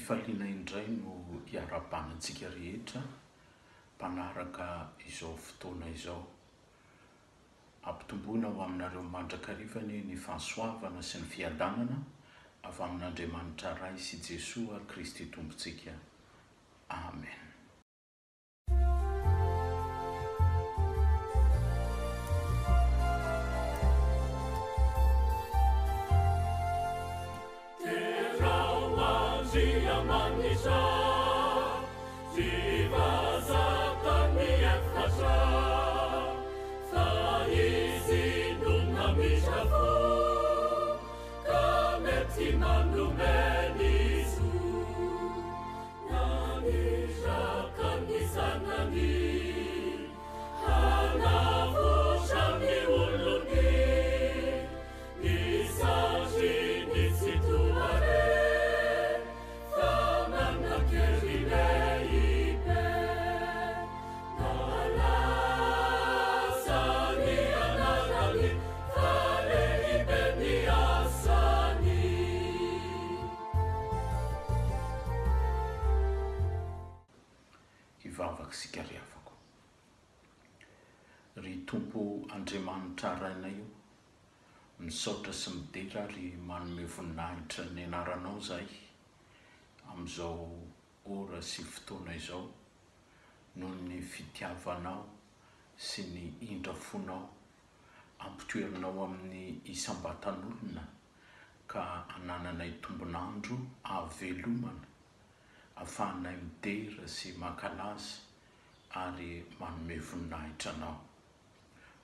fifaliana indray no hiara-banantsika rehetra mpanaraka izao fotoana izao. Ampitomboina ho aminareo mandrakariva ny fahasoavana sy ny fiadanana avy amin'Andriamanitra Ray sy Jesosy Kristy Tompontsika. Amen. Ry Tompo Andriamanitra Rainay io, misaotra sy midera ary manome voninahitra ny anaranao zay amin'izao ora sy fotoana izao, noho ny fitiavanao sy ny indrafonao ampitoerinao amin'ny isam-batan'olona ka anananay tombonandro avelomana ahafahanay midera sy mankalaza ary manome voninahitra anao.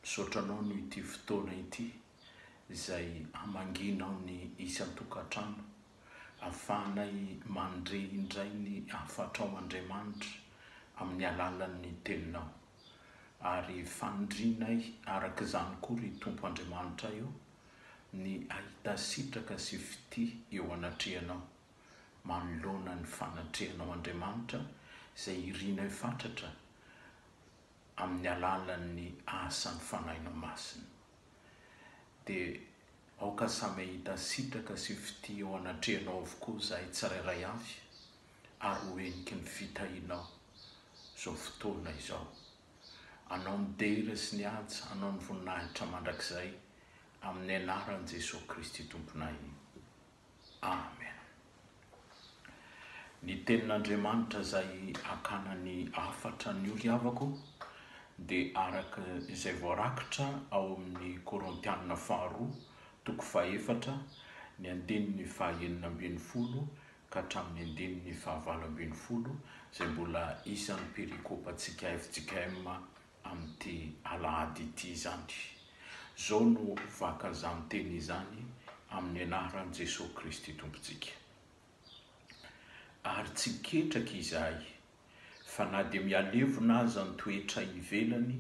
Misaotranao no ity fotoana ity izay amanginao ny isan-tokantrano ahafahanay mandre indray ny afatrao Andriamanitra amin'ny alalan'ny teninao, ary fanindrinay araka izany koa ry Tompo Andriamanitra io ny ahita sitraka sy fity eo anatrehanao, manoloana ny fanatrehanao Andriamanitra izay irinay fatratra amin'ny alalan'ny asany fanahinao masina. Dia aoka samy ahita sitraka sy fity eo anatrehanao avokoa zahay tsirairay avy, ary hoeniky ny fitahinao izao fotoana izao. Anao midera sy ny haja, anao ny voninahitra mandrakizay amin'ny anaran'i Jesosy Kristy Tomponay. Amen. Ny tenin'Andriamanitra izay akanany afatra ny oriavako dia araka izay voarakitra ao amin'ny Korintianina faharoa toko fahaefatra ny andininy fahaenina ambin'ny folo ka hatramin'ny andininy fahavalo ambin'ny folo, izay mbola isan'ny perikopantsika FJKM amin'ity alahady ity izany. Zao no vaka izany teny izany amin'ny anaran'i Jesosy Kristy Tompontsika. Ary tsy ketraka izahay, fa na dia mialevona aza ny toetra ivelany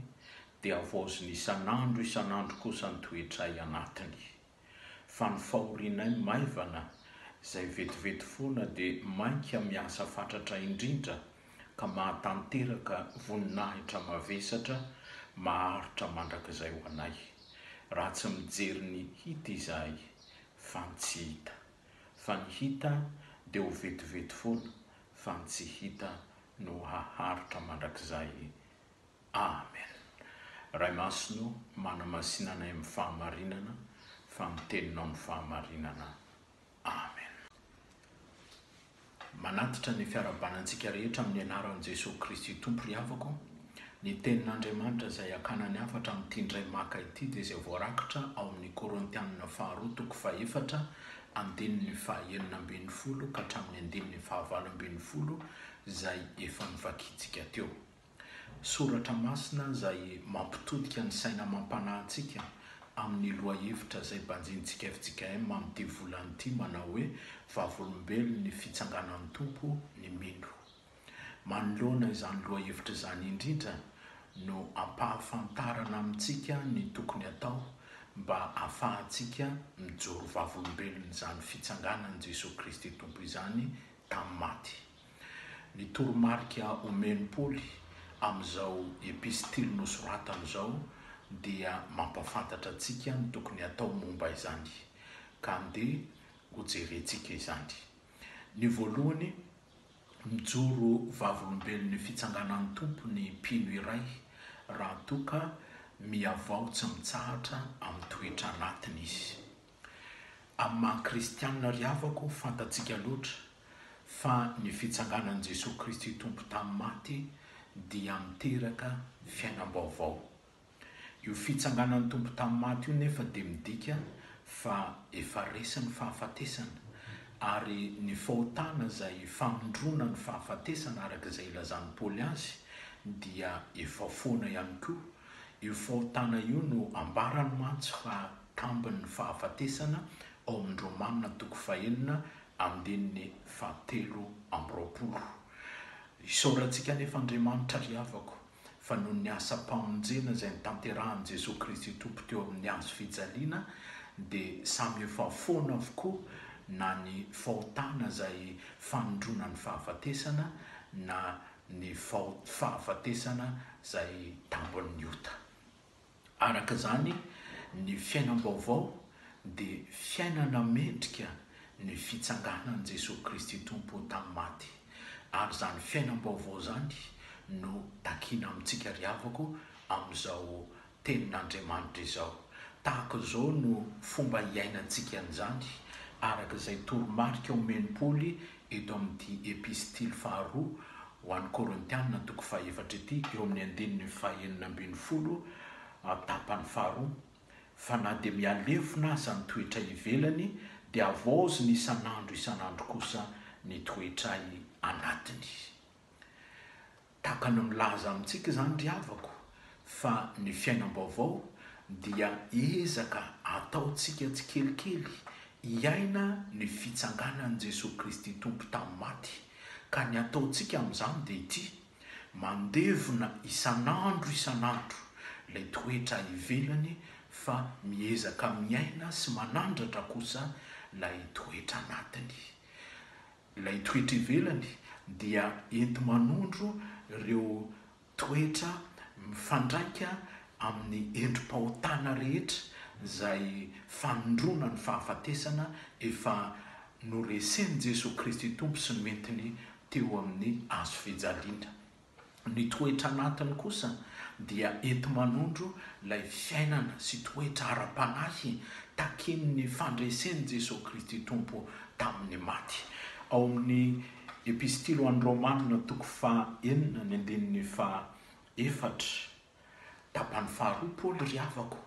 dia avaoziny isan'andro kosa ny toetray anatiny. Fa ny fahorianay maivana izay vetivety foana dia mainka miasa fatratra indrindra ka mahatanteraka voninahitra mavesatra maharitra mandrakizay ho anay. Raha tsy mijery ny hita izahay fa tsy hita, fa ny hita dia ho vetivety foana, fa ny tsy hita no haharitra mandrakizay. Amen. Ray masino manamasinanay amin'ny fahamarinana, fa miteninao ny fahamarinana. Amen. Manatitra ny fiarabanantsika rehetra amin'ny anaran'i Jesosy Kristy Tompo ry havako, ny tenin'Andriamanitra izay akanany afatra amin'ity indray maka ity dia izay voarakitra ao amin'ny Korintianina faharoa toko fahaefatra andininy fahaenina ambin'ny folo ka hatramin'ny andininy fahavalo ambin'ny folo, izay efa nivakitsika teo. Soratra masina izay mampitodika ny saina mampanahintsika amin'ny loha-hevitra izay banjintsika FJKM amin'ity volanyity manao hoe vavolombelona ny fitsanganan'ny Tompo ny mino. Manoloana izany loha-hevitra izany indrindra no ampahafantarana amintsika ny tokony atao mba ahafahantsika mijoro vavolombelona izany fitsanganan'i Jesosy Kristy Tompo izany tamin'ny maty. Ny toromarika omeny Paoly amin'izao epistily nosoratany izao dia mampafantatra antsika ny tokony atao momba izany, ka andeha ho jerentsika izany. Ny voalohany mijoro vavolombelon'ny fitsanganan'ny tompo ny mpino iray raha toka miavao tsy mitsahatra amin'ny toetra anatiny izy. Amin'ny maha-kristianina riavako fantatsika loatra fa ny fitsanganan'i Jesosy Kristy tompo tamin'ny maty dia miteraka fiainam-baovao. Io fitsanganan'ny tompo tamin'ny maty io nefa dia midika fa efa resy ny fahafatesana, ary ny fahotana izay famondrona ny fahafatesana araka izay ilazan'ny Paoly azy dia efa foana ihany koa. Io fahotana io no ambarany mantsy fa tambin'ny fahafatesana ao amin'ny Romanina 9:7-20. Isaorantsika nefa Andriamanitra riavako fa noho ny asa-pamonjena izay nitanterahan'i Jesosy Kristy tompo teo amin'ny hazo fijaliana dia samy efa foana avokoa na ny fahotana izay fanondrona ny fahafatesana na ny fahafatesana izay tambin'ny ota. Araka izany ny fiainam-baovao dia fiainana mendrika ny fitsanganan'i Jesosy Kristy tompo tamin'ny maty, ary izany fiainam-baovao izany no takina amintsika riavako amin'izao tenin'Andriamanitra izao. Tahaka izao no fomba iainantsika an'izany araka izay toromarika omeny Paoly eto amin'ity epistily faharoa ho an'ny Korintianina 4 eo amin'ny 9:9 tapany faharoa. Fa na dia mialefona aza ny toetra ivelany dia avozy ny isan'andro kosa ny toetra anatiny. Tahaka ny milaza amintsika izany riavako fa ny fiainam-baovao dia ezaka ataontsika tsikelikely iaina ny fitsanganan'i Jesosy Kristy tompo tamin'ny maty, ka ny ataontsika amin'izany dia ity: mandevona isan'andro ilay toetra ivelany, fa miezaka miaina sy manandratra kosa ilay toetra anatiny. Ilay toetra ivelany dia enti-manondro ireo toetra mifandraika amin'ny endrim-pahotana rehetra izay fanondrona ny fahafatesana efa noresen'i Jesosy Kristy tompo sy noentiny teo amin'ny hazo fijaliana. Ny toetra anatiny kosa dia enti-manondro ilay fiainana sy toetra ara-panahy taken'ny fandresen'i Jesosy Kristy tompo tamin'ny maty. Ao amin'ny epistily ho an'ny Romanina 4:4 tapany faharoa, Paoly riavako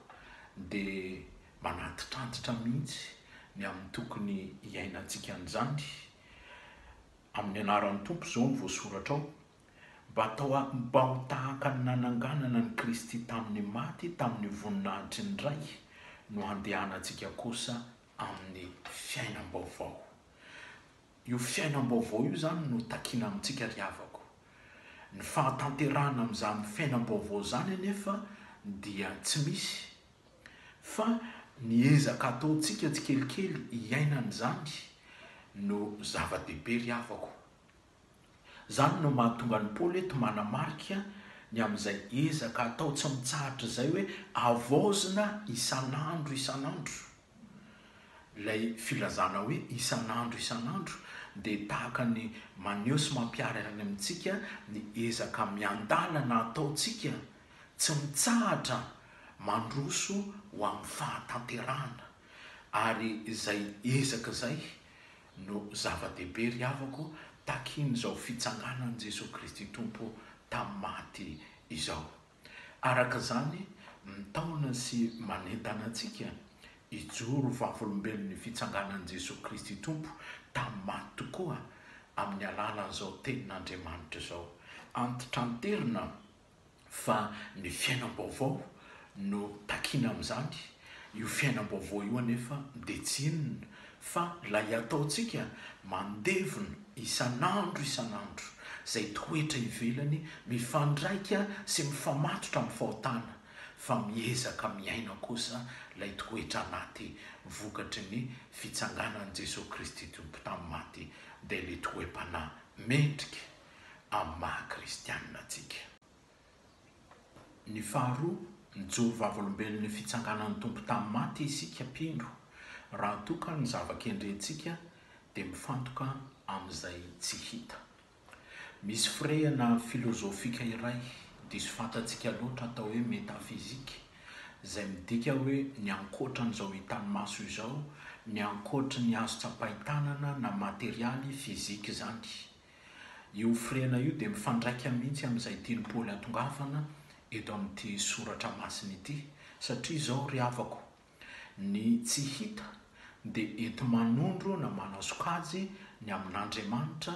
dia manatitrantitra mihitsy ny amin'ny tokony iainantsika an'izany. Amin'ny anaran'ny tompo izao no voasoratra ao: mba ho tahaka ny nananganana ny Kristy tamin'ny maty tamin'ny voninahitry ny ray no andehanantsika kosa amin'ny fiainam-baovao. Io fiainam-baovao io izany no takina amintsika riavako. Ny fahatanterahana amin'izany fiainam-baovao izany anefa dia tsy misy, fa ny ezaka ataontsika tsikelikely iainan'izany no zava-dehibe riavako. Izany no mahatonga ny Paoly eto manamarika ny amin'izay ezaka atao tsy mitsahatra izay hoe avaozina isan'andro. Ilay filazana hoe isan'andro dia tahaka ny maneho sy mampiaraka amintsika ny ezaka miandalana ataontsika tsy mitsahatra mandroso ho amin'ny fahatanterahana, ary izay ezaka izay no zava-dehibe riavako takin'izao fitsanganan'i Jesosy Kristy tompo tamin'ny maty izao. Araka izany mitaona sy manentana antsika hijoro vavolombelon'ny fitsanganan'i Jesosy Kristy tompo tamin'ny maty tokoa amin'ny alalan'izao tenin'Andriamanitra izao. Antitranterina fa ny fiainam-baovao no takina amin'izany. Io fiainam-baovao io anefa dia tsy inona fa ilay ataontsika mandevona isan'andro izay toetra ivelany mifandraika sy mifamatotra amin'ny fahotana, fa miezaka miaina kosa ilay toetra anaty vokatry ny fitsanganan'i Jesosy Kristy tompo tamin'ny maty dia ilay toe-panahy mendrika amin'ny maha-kristianina antsika. Ny faharoa, mijoro vavolombelon'ny fitsanganan'ny tompo tamin'ny maty isika mpino, raha toka ny zava-kendrentsika dia mifantoka amin'izay tsy hita. misy firehana filozofika iray diso fantatsika loatra atao hoe metafizika izay midika hoe ny ankoatra n'izao hitany maso izao ny ankoatra ny azo tsapaitanana na materialy fizika zany. Io firehana io dia mifandraika mihitsy amin'izay tiany Paoly atongavana eto amin'ity soratra masina ity, satria izao ry havako, ny tsy hita dia ento manondro na manasokajy ny amin'Andriamanitra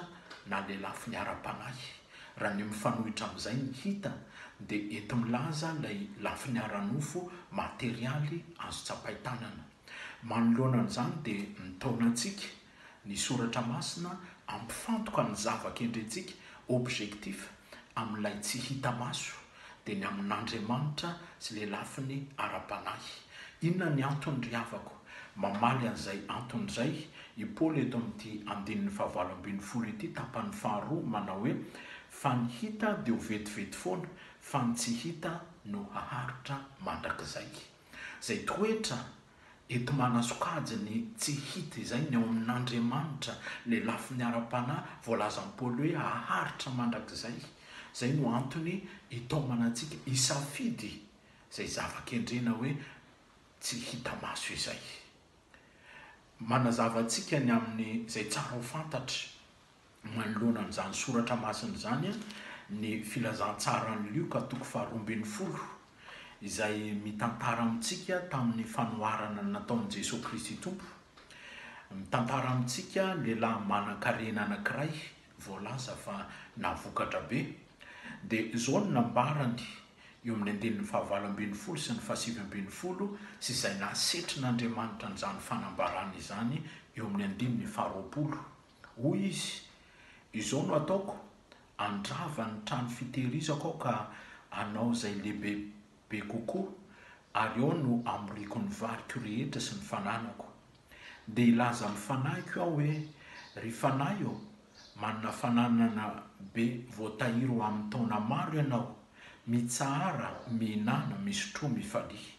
na le lafiny ara-panahy. Raha ny mifanohitra amin'izay ny hita dia ento milaza ilay lafiny ara-nofo materialy azo tsapaitanana. Manoloana an'izany dia mitaona antsika ny soratra masina ampifantoka ny zava-kendrentsika objectif amin'ilay tsy hita maso dia ny amin'Andriamanitra sy le lafiny ara-panahy. Inona ny antony ry havako? Mamaly an'izay antony izay i Paoly eto amin'ity 19 ity tapany faharoa manao hoe fa ny hita dia ho vetivety foana fa ny tsy hita no haharitra mandrakizay. Izay toetra eto manasokajy ny tsy hita izay ny ao amin'Andriamanitra le lafiny ara-panahy voalazan'i Paoly hoe haharitra mandrakizay. Izay no antony hitaomana antsika hisafidy izay zava-kendrena hoe tsy hita maso izay. Manazava antsika ny amin'ny izay tsara ho fantatra manoloana an'izany soratra masina izany ny filazantsarany Lioka 12 izay mitantara amintsika tamin'ny fanoharana nataon'i Jesosy Kristy Tompo. Mitantara amintsika lehilahy manan-karena anankiray voalaza fa navokatra be, dia izao no nambarany eo amin'ny 20 sy ny 7 sy izay nasetrin'Andriamanitra n'izany fanambarana izany eo amin'ny 20. Hoy izy, izao no ataoko, andrava ny trano fitehirizako ao ka anao izay lehibe be kokoa, ary ao no amoriko ny variko rehetra sy ny fananako. Dia ilaza amin'ny fanahiko aho hoe ry fanahy eo, manana fananana be voatahiry amin'ny taona maro ianao, mitsahara, mihinana, misotro, mifalia.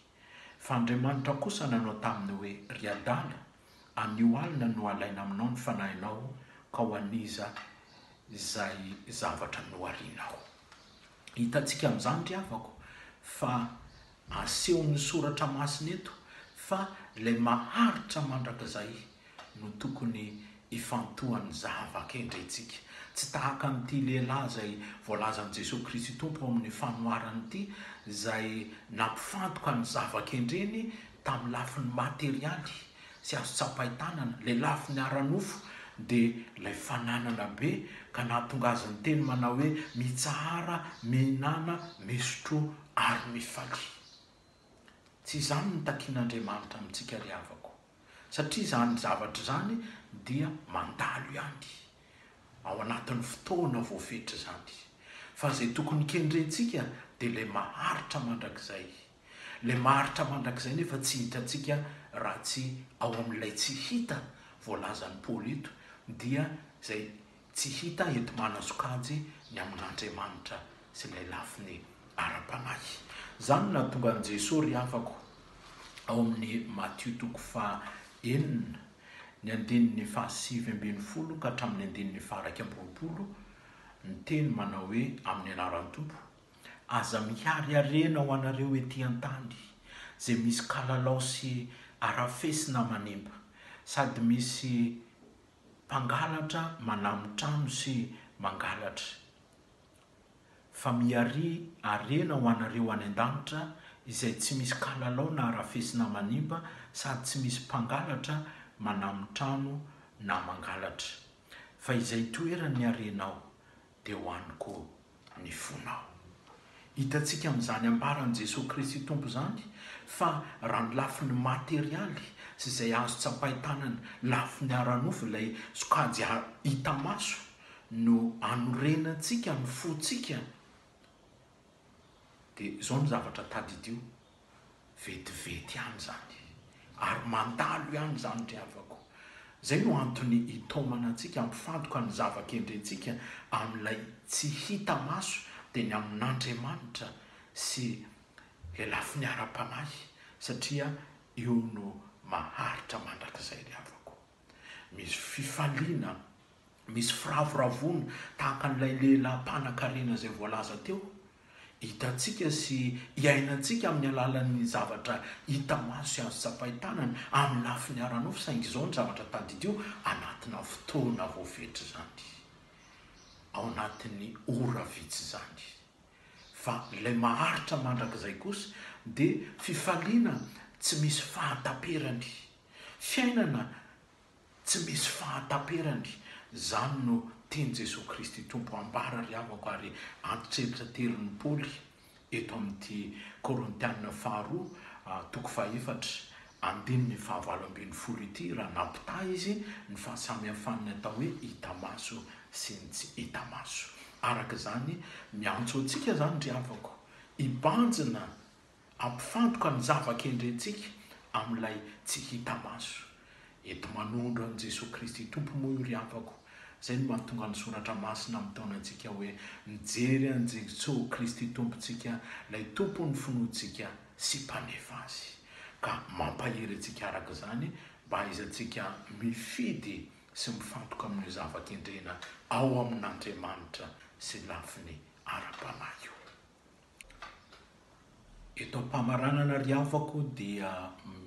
Fa Andriamanitra kosa nanao taminy hoe ry adala, anio alina no alaina aminao ny fanahinao ka ho aniza izay zavatra noharianao. Hitantsika amin'izany ry havako fa asehon'ny soratra masina eto fa ilay maharitra mandrakizay no tokony ifantohan'ny zava-kendrentsika. Tsy tahaka n'ity lehilahy izay voalazan'i Jesosy Kristy Tompo amin'ny fanoharany ity izay nampifantoka ny zava-kendreny tamin'ny lafiny materialy sy azo tsapaitanana, ilay lafiny ara-nofo dia ilay fananana be ka nahatongazany teny manao hoe mitsahara, mihinana, misotro ary mifalia. Tsy izany ny takian'Andriamanitra amintsika ry havako, satria izany zavatra izany dia mandalo ihany ao anatin'ny fotoana voafetra izany. Fa izay tokony kendrentsika dia ilay maharitra mandrakizay. Ilay maharitra mandrakizay nefa tsy hitantsika raha tsy ao amin'ilay tsy hita voalazan'i Paoly eto, dia izay tsy hita eto manasokajy ny amin'Andriamanitra sy ilay lafiny ara-panahy. Izany nahatonga an'i Jesosy ry havako ao amin'ny Matthieu 9 ny 7 ka hatramin'ny 20 ny teny manao hoe amin'ny anaran'ny Tompo, aza miharihariana ho anareo ety an-tany izay misy kalalao sy arafesina manemba, sady misy mpangalatra manamo trano sy mangalatra. Fa miharihariana ho anareo any an-danitra izay tsy misy kalalao na arafesina manimba, sady tsy misy mpangalatra manamo trano na mangalatra. Fa izay toerany harenao dia ho aniko ny fonao. Hitantsika amin'izany ambaran'i Jesosy Kristy Tompo izany fa raha ny lafiny materialy sy izay azo tsapaitanana, lafiny ara-nofo ilay sokajy hita maso no anorenantsika ny fontsika, dia izao ny zavatra tadidio, vetivety ihany izany ary mandalo ihany izany ry havako. Izay no antony hitaomana antsika ampifantoka ny zava-kendrentsika amin'ilay tsy hita maso dia ny amin'Andriamanitra sy ilay lafiny ara-panahy, satria io no maharitra mandrakizay ry havako. Misy fifaliana, misy firavoravona tahaka n'ilay lehilahy-mpanan-karena izay voalaza teo, hitatsika sy iainantsika amin'ny alalan'ny zavatra hita maso sy azo tsapahitanana amin'ny lafiny aranofo, saingy izao ny zavatra tadidio anatina fotoana voafetra izany, ao anatin'ny ora vitsy izany. Fa ilay maharitra mandrakizay kosa dia fifaliana tsy misy fahataperany, fiainana tsy misy fahataperany. Zany no teny Jesosy Kristy Tompo ambara ry havako, ary antitretra terin'ny Paoly eto amin'ity Korintianina faharoa toko faha-efatra andininy fahavalo ambin'ny folo ity, raha nampita izy ny fahasamihafaniny atao hoe hita maso sy ny tsy hita maso. Araka izany miantso antsika zany ry havako hibanjina ampifantoka ny zava-kendrentsika amin'ilay tsy hita maso. Eto manondro an' Jesosy Kristy Tompo moa ry havako. Zay no mahatonga ny soratra masina amin'ny taonantsika hoe mijery an' Jesosy Kristy Tompontsika, ilay tompony finoantsika sy mpanefa azy, ka mampahery antsika araka izany mba aizantsika mifidy sy mifantoka amin'ny zava-kendrena ao amin'Andriamanitra sy lafiny ara-panahy io. Eto am-pamaranana ry havako dia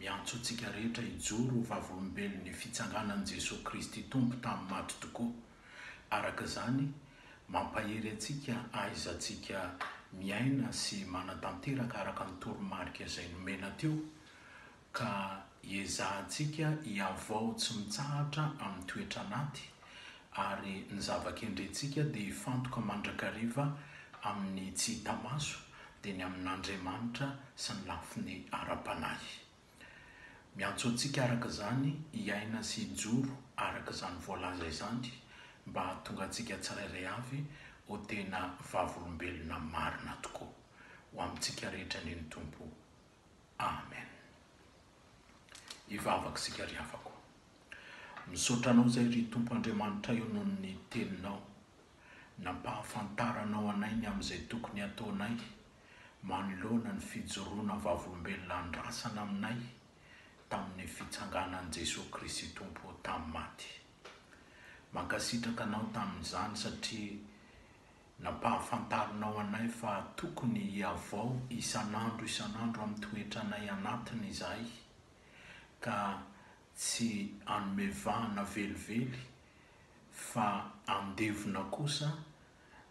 miantso antsika rehetra hijoro vavolombelon'ny fitsanganan'i Jesosy Kristy Tompo tamin'ny maty tokoa. Araka izany mampahery antsika aizantsika miaina sy manatanteraka araka ny toromarika izay nomena teo, ka hiezahantsika hiavao tsy mitsahatra amin'ny toetra anaty, ary ny zava-kendrentsika dia hifantoka mandrakariva amin'ny tsy hita maso dia ny amin'Andriamanitra sy ny lafiny ara-panahy. Miantso antsika araka izany hiaina sy hijoro araka izany voalaza izany, mba hahatonga antsika tsirairay avy ho tena vavolombelona marina tokoa. Ho amintsika rehetra ny Tompo. Amen. Hivavaka isika ry havako. Misaotra anao izay ry Tompo Andriamanitra eo noho ny teninao, nampahafantaranao anay ny amin'izay tokony ataonay manoloana ny fijoroana vavolombelona andrasana aminay tamin'ny fitsanganan'i Jesosy Kristy Tompo tamin'ny maty. Mankasitraka anao tamin'izany satria nampahafantaranao anay fa tokony hiavao isan'andro amin'ny toetranay anatiny izahay, ka tsy anomevahana velively fa andevona kosa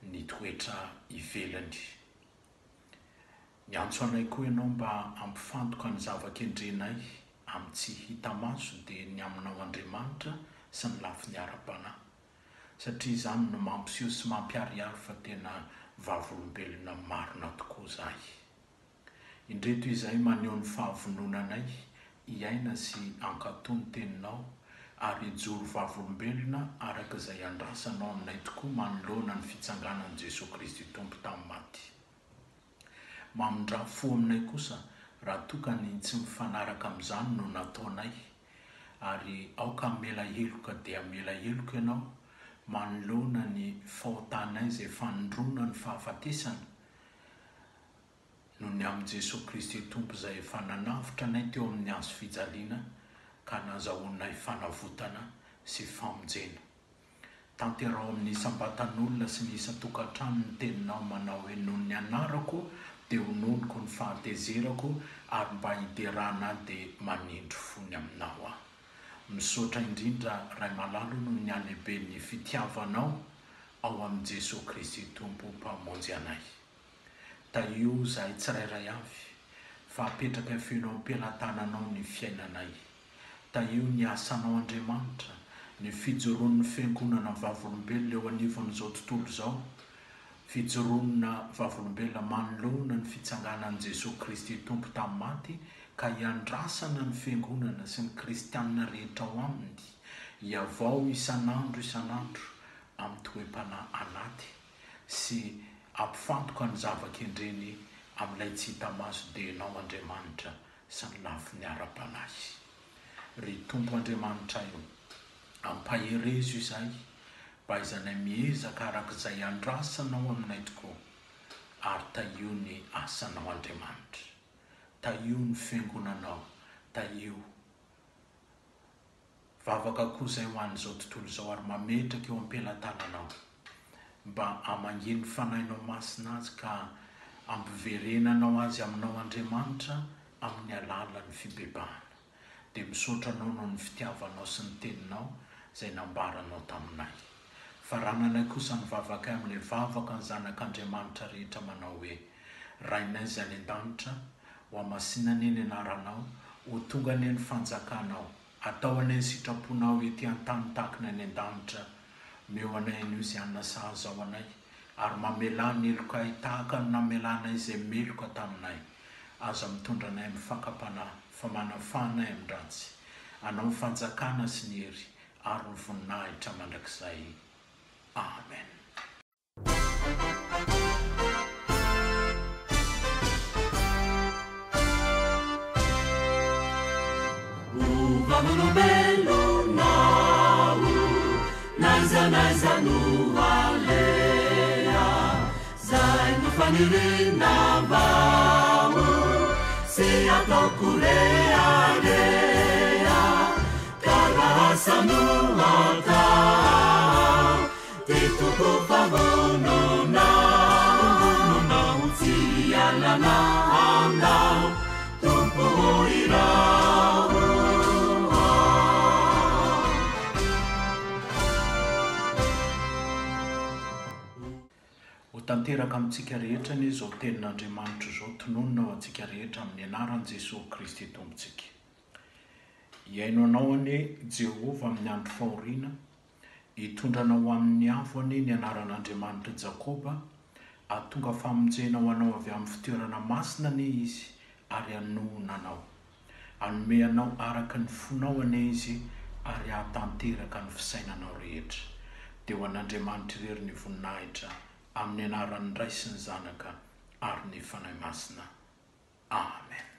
ny toetra ivelany. Miantso anay koa ianao mba ampifantoka ny zava-kendrenay amin'ny tsy hita maso dia ny aminao Andriamanitra sy ny lafiny ara-panahy, satria izany no mampiseho sy mampiharihary fa tena vavolombelona marina tokoa izahay. Indreto izay maneho ny fahavononanay hiaina sy ankatony teninao, ary hijoro vavolombelona araka izay andrasanao aminay tokoa manoloana ny fitsanganan'i Jesosy Kristy Tompo tamin'ny maty. Mamindra fo aminay kosa raha tokany tsy mifanaraka amin'izany no nataonay, ary aoka mela heloka dia mela heloka ianao manoloana ny fahotanay izay fanondrona ny fahafatesana noho ny amin'i Jesosy Kristy Tompo izay efa nanavitra anay teo amin'ny hazo fijaliana ka nazahoanay fanavotana sy famonjena. Tanterao amin'ny isam-batan'olona sy ny isan-tokantrano ny teninao manao hoe noho ny anarako dia hononiko ny fahatezerako, ary mba hiderana dia manindro fony aminao aho. Misaotra indrindra Ray Malalo noho ny alehibe ny fitiavanao ao amin'i Jesosy Kristy Tompo mpamonjy anay. Taio izahay tsirairay avy fa apetraka feno am-pelantananao ny fiainanay. Taio ny asanao Andriamanitra, ny fijoroan'ny fiangonana vavolombelona eo anivon'izao tontolo izao, fijoroana vavolombelona manoloana ny fitsanganan'i Jesosy Kristy Tompo tamin'ny maty, ka hiandrasana ny fiangonana sy ny kristianina rehetra ao aminy, hiavao isan'andro amin'ny toe-panahy anaty, sy ampifantoka ny zava-kendreny amin'ilay tsy hita maso dia ianao Andriamanitra sy ny lafiny ara-panahy. Ry Tompo Andriamanitra io, ampaherezo izahay mba izanay miezaka arak'izay andrasanao aminay tokoa, ary taio ny asanao Andriamanitra, taio ny fiangonanao, taio vavaka koa zay ho an'izao tontolo zao ary mametraka eo am-pelatananao mba amangeny fanahinao masina azy ka ampiverenanao azy aminao Andriamanitra amin'ny alalan'ny fibebahana. Dia misaotranao noho ny fitiavanao sy ny teninao zay nambaranao taminay. Fa rananay kosa ny vavaka amin'ilay vavaka ny zanak'Andriamanitra rehetra manao hoe rainay zay any an-danitra ho amasinany eny anaranao ho tonga ny eny fanjakanao atao anay ny sitraponao ety an-tany tahakany any an-danitra meo anay an'io zay anasa ao anay ary mamelany eloka ay tahaka ny namelanay zay meloka taminay aza mitondra anay amin'ny fakapanahy fa manafanay amin'ny ratsy anao ny fanjakana sy ny hery ary ny voninahitra mandrakizay. Amen. Uvamulubelo nau Naiza nualea Zai nufanirina vau Sia tokulea lea Karahasa nuatau Tituku fagono nau Sia lana andau Tumpu irau tanteraka amintsika rehetra ny izao tenin'Andriamanitra izao tononona ho antsika rehetra amin'ny anaran'i Jesosy Kristy Tompontsika. Iaino anao anie Jehova amin'ny andro fahoriana, hitondranao amin'ny avo anie ny anaran'Andriamanitra Jakoba, ahatonga famonjena ho anao avy amin'ny fitoerana masina anie izy ary hanohona anao. Hanome anao araka ny fonao anie izy ary hahatanteraka ny fisainanao rehetra. Dia ho an'Andriamanitra irery ny voninahitra amin'ny anaran'ny Ray sy ny Zanaka ary ny fanahy masina. Amen.